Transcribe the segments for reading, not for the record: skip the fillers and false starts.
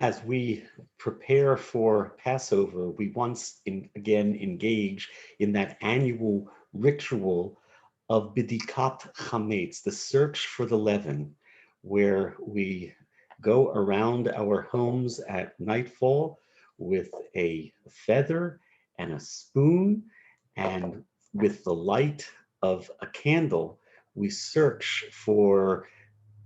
As we prepare for Passover, we again engage in that annual ritual of Bidikat Chametz, the search for the leaven, where we go around our homes at nightfall with a feather and a spoon, and with the light of a candle, we search for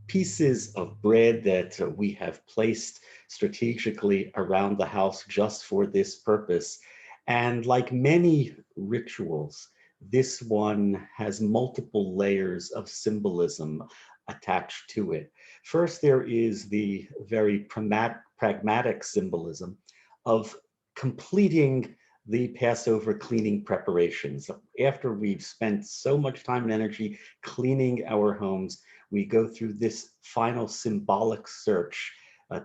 pieces of bread that we have placed strategically around the house just for this purpose. And like many rituals, this one has multiple layers of symbolism attached to it. First, there is the very pragmatic symbolism of completing the Passover cleaning preparations. After we've spent so much time and energy cleaning our homes, we go through this final symbolic search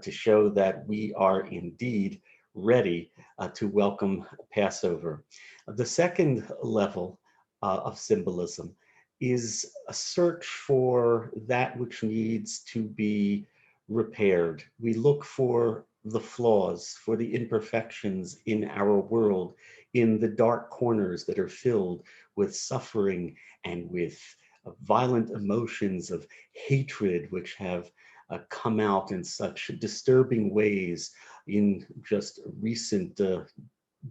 to show that we are indeed ready to welcome Passover. The second level of symbolism is a search for that which needs to be repaired. We look for the flaws, for the imperfections in our world, in the dark corners that are filled with suffering and with violent emotions of hatred, which have come out in such disturbing ways in just recent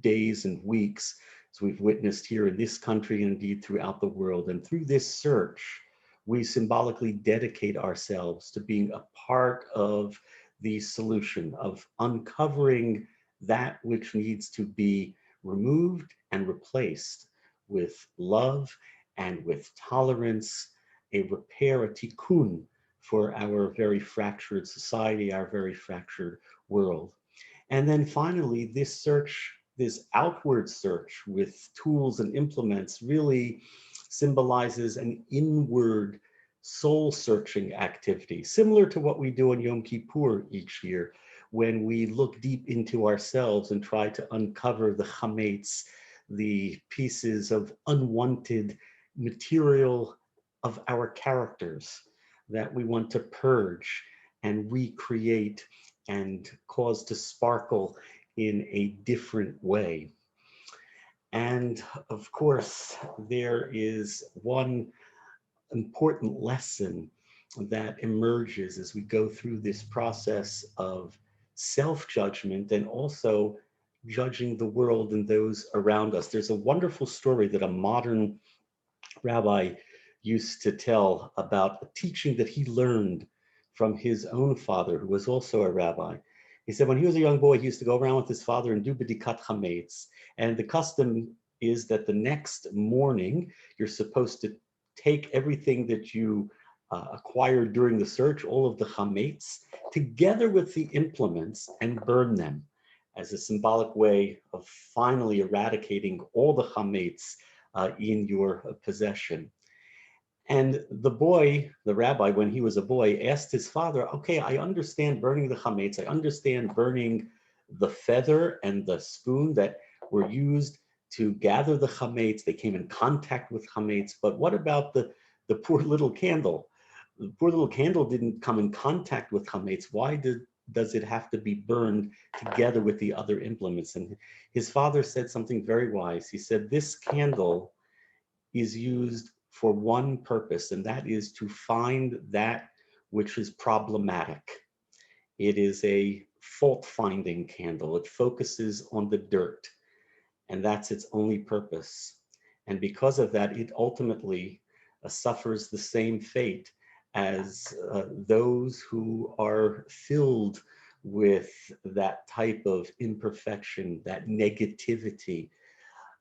days and weeks, as we've witnessed here in this country and indeed throughout the world. And through this search, we symbolically dedicate ourselves to being a part of the solution, of uncovering that which needs to be removed and replaced with love and with tolerance, a repair, a tikkun for our very fractured society, our very fractured world. And then finally, this search, this outward search with tools and implements really symbolizes an inward soul searching activity, similar to what we do on Yom Kippur each year, when we look deep into ourselves and try to uncover the chametz, the pieces of unwanted material of our characters that we want to purge and recreate and cause to sparkle in a different way. And of course, there is one important lesson that emerges as we go through this process of self-judgment and also judging the world and those around us. There's a wonderful story that a modern rabbi used to tell about a teaching that he learned from his own father, who was also a rabbi. He said when he was a young boy, he used to go around with his father and do b'dikat chametz. And the custom is that the next morning, you're supposed to take everything that you acquired during the search, all of the chametz, together with the implements and burn them as a symbolic way of finally eradicating all the chametz in your possession. And the boy, the rabbi, when he was a boy, asked his father, okay, I understand burning the chametz. I understand burning the feather and the spoon that were used to gather the chametz. They came in contact with chametz. But what about the poor little candle? The poor little candle didn't come in contact with chametz. Why does it have to be burned together with the other implements? And his father said something very wise. He said, this candle is used for one purpose, and that is to find that which is problematic. It is a fault-finding candle. It focuses on the dirt, and that's its only purpose. And because of that, it ultimately suffers the same fate as those who are filled with that type of imperfection, that negativity.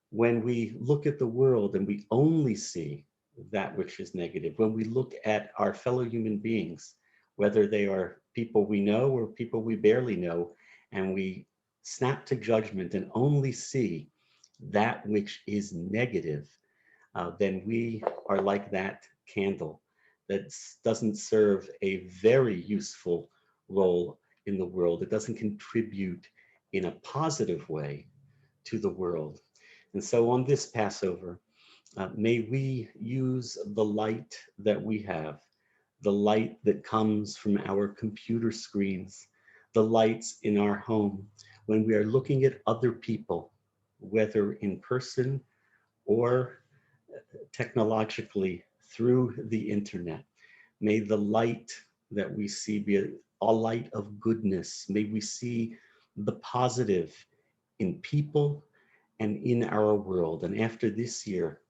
When we look at the world and we only see that which is negative, when we look at our fellow human beings, whether they are people we know or people we barely know, and we snap to judgment and only see that which is negative, then we are like that candle that doesn't serve a very useful role in the world. It doesn't contribute in a positive way to the world. And so on this Passover, may we use the light that we have, the light that comes from our computer screens, the lights in our home, when we are looking at other people, whether in person or technologically through the internet. May the light that we see be a light of goodness. May we see the positive in people and in our world. And after this year,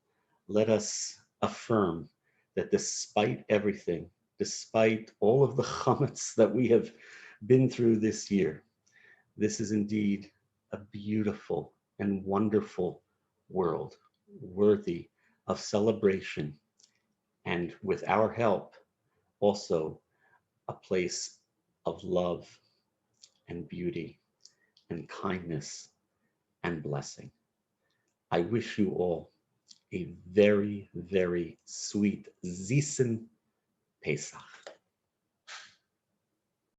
let us affirm that despite everything, despite all of the chametz that we have been through this year, this is indeed a beautiful and wonderful world, worthy of celebration, and with our help, also a place of love and beauty and kindness and blessing. I wish you all a very, very sweet Zisen Pesach.